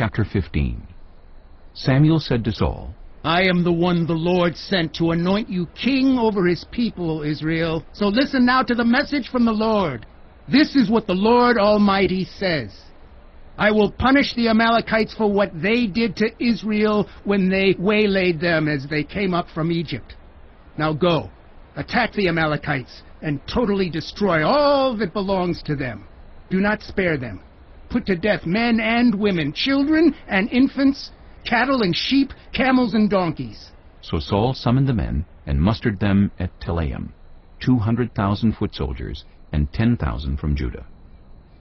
Chapter 15. Samuel said to Saul, I am the one the Lord sent to anoint you king over his people, Israel. So listen now to the message from the Lord. This is what the Lord Almighty says. I will punish the Amalekites for what they did to Israel when they waylaid them as they came up from Egypt. Now go, attack the Amalekites, and totally destroy all that belongs to them. Do not spare them. Put to death men and women, children and infants, cattle and sheep, camels and donkeys. So Saul summoned the men and mustered them at Telaim, 200,000 foot soldiers and 10,000 from Judah.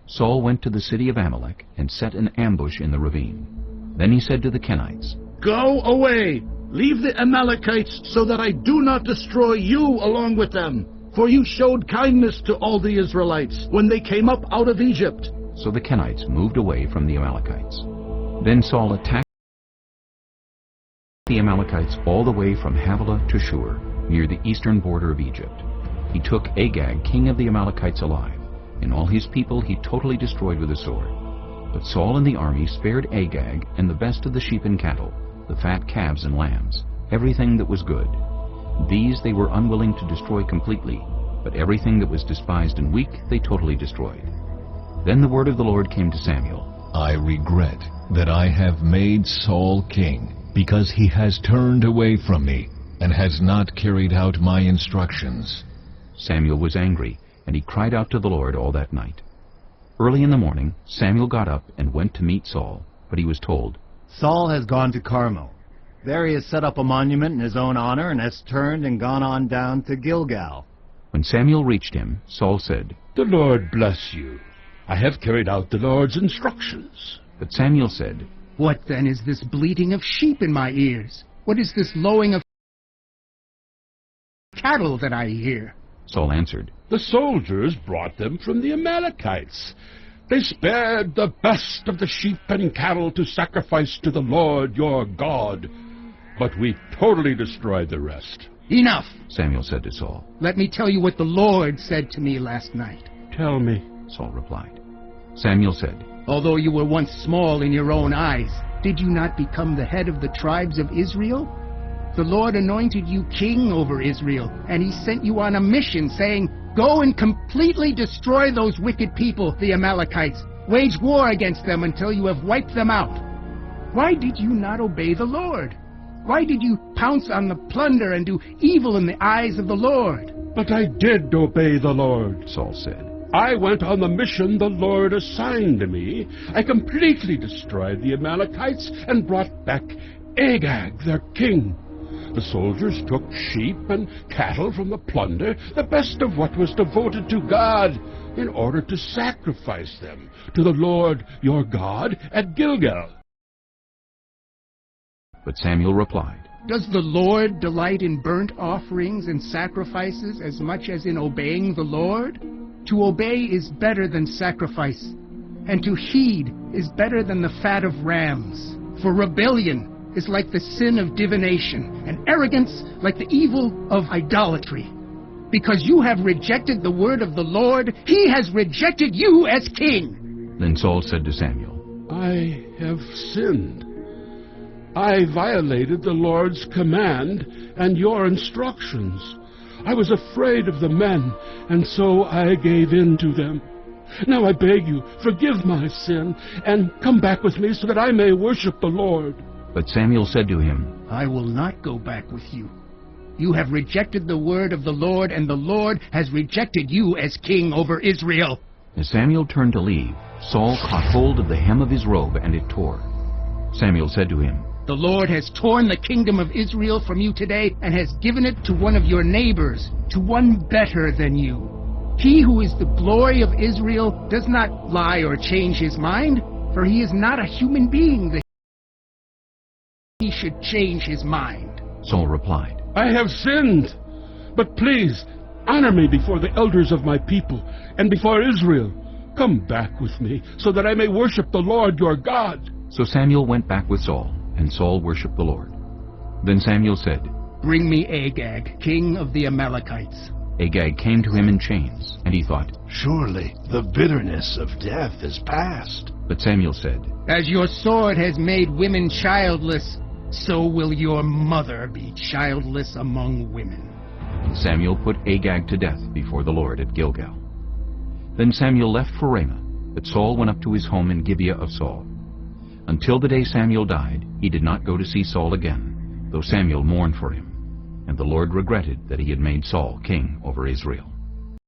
Saul went to the city of Amalek and set an ambush in the ravine. Then he said to the Kenites, Go away! Leave the Amalekites so that I do not destroy you along with them. For you showed kindness to all the Israelites when they came up out of Egypt. So the Kenites moved away from the Amalekites. Then Saul attacked the Amalekites all the way from Havilah to Shur, near the eastern border of Egypt. He took Agag, king of the Amalekites, alive, and all his people he totally destroyed with a sword. But Saul and the army spared Agag and the best of the sheep and cattle, the fat calves and lambs, everything that was good. These they were unwilling to destroy completely, but everything that was despised and weak they totally destroyed. Then the word of the Lord came to Samuel. I regret that I have made Saul king, because he has turned away from me, and has not carried out my instructions. Samuel was angry, and he cried out to the Lord all that night. Early in the morning, Samuel got up and went to meet Saul, but he was told, Saul has gone to Carmel. There he has set up a monument in his own honor and has turned and gone on down to Gilgal. When Samuel reached him, Saul said, The Lord bless you. I have carried out the Lord's instructions. But Samuel said, What then is this bleating of sheep in my ears? What is this lowing of cattle that I hear? Saul answered, The soldiers brought them from the Amalekites. They spared the best of the sheep and cattle to sacrifice to the Lord your God, but we totally destroyed the rest. Enough, Samuel said to Saul. Let me tell you what the Lord said to me last night. Tell me, Saul replied. Samuel said, Although you were once small in your own eyes, did you not become the head of the tribes of Israel? The Lord anointed you king over Israel, and he sent you on a mission, saying, Go and completely destroy those wicked people, the Amalekites. Wage war against them until you have wiped them out. Why did you not obey the Lord? Why did you pounce on the plunder and do evil in the eyes of the Lord? But I did obey the Lord, Saul said. I went on the mission the Lord assigned to me. I completely destroyed the Amalekites and brought back Agag, their king. The soldiers took sheep and cattle from the plunder, the best of what was devoted to God, in order to sacrifice them to the Lord your God at Gilgal. But Samuel replied, Does the Lord delight in burnt offerings and sacrifices as much as in obeying the Lord? To obey is better than sacrifice, and to heed is better than the fat of rams. For rebellion is like the sin of divination, and arrogance like the evil of idolatry. Because you have rejected the word of the Lord, he has rejected you as king. Then Saul said to Samuel, I have sinned. I violated the Lord's command and your instructions. I was afraid of the men, and so I gave in to them. Now I beg you, forgive my sin, and come back with me so that I may worship the Lord. But Samuel said to him, I will not go back with you. You have rejected the word of the Lord, and the Lord has rejected you as king over Israel. As Samuel turned to leave, Saul caught hold of the hem of his robe, and it tore. Samuel said to him, The Lord has torn the kingdom of Israel from you today, and has given it to one of your neighbors, to one better than you. He who is the glory of Israel does not lie or change his mind, for he is not a human being that he should change his mind. Saul replied, I have sinned, but please honor me before the elders of my people and before Israel. Come back with me so that I may worship the Lord your God. So Samuel went back with Saul, and Saul worshipped the Lord. Then Samuel said, Bring me Agag, king of the Amalekites. Agag came to him in chains, and he thought, Surely the bitterness of death is past. but Samuel said, As your sword has made women childless, so will your mother be childless among women. And Samuel put Agag to death before the Lord at Gilgal. Then Samuel left for Ramah, but Saul went up to his home in Gibeah of Saul. Until the day Samuel died, he did not go to see Saul again, though Samuel mourned for him. And the Lord regretted that he had made Saul king over Israel.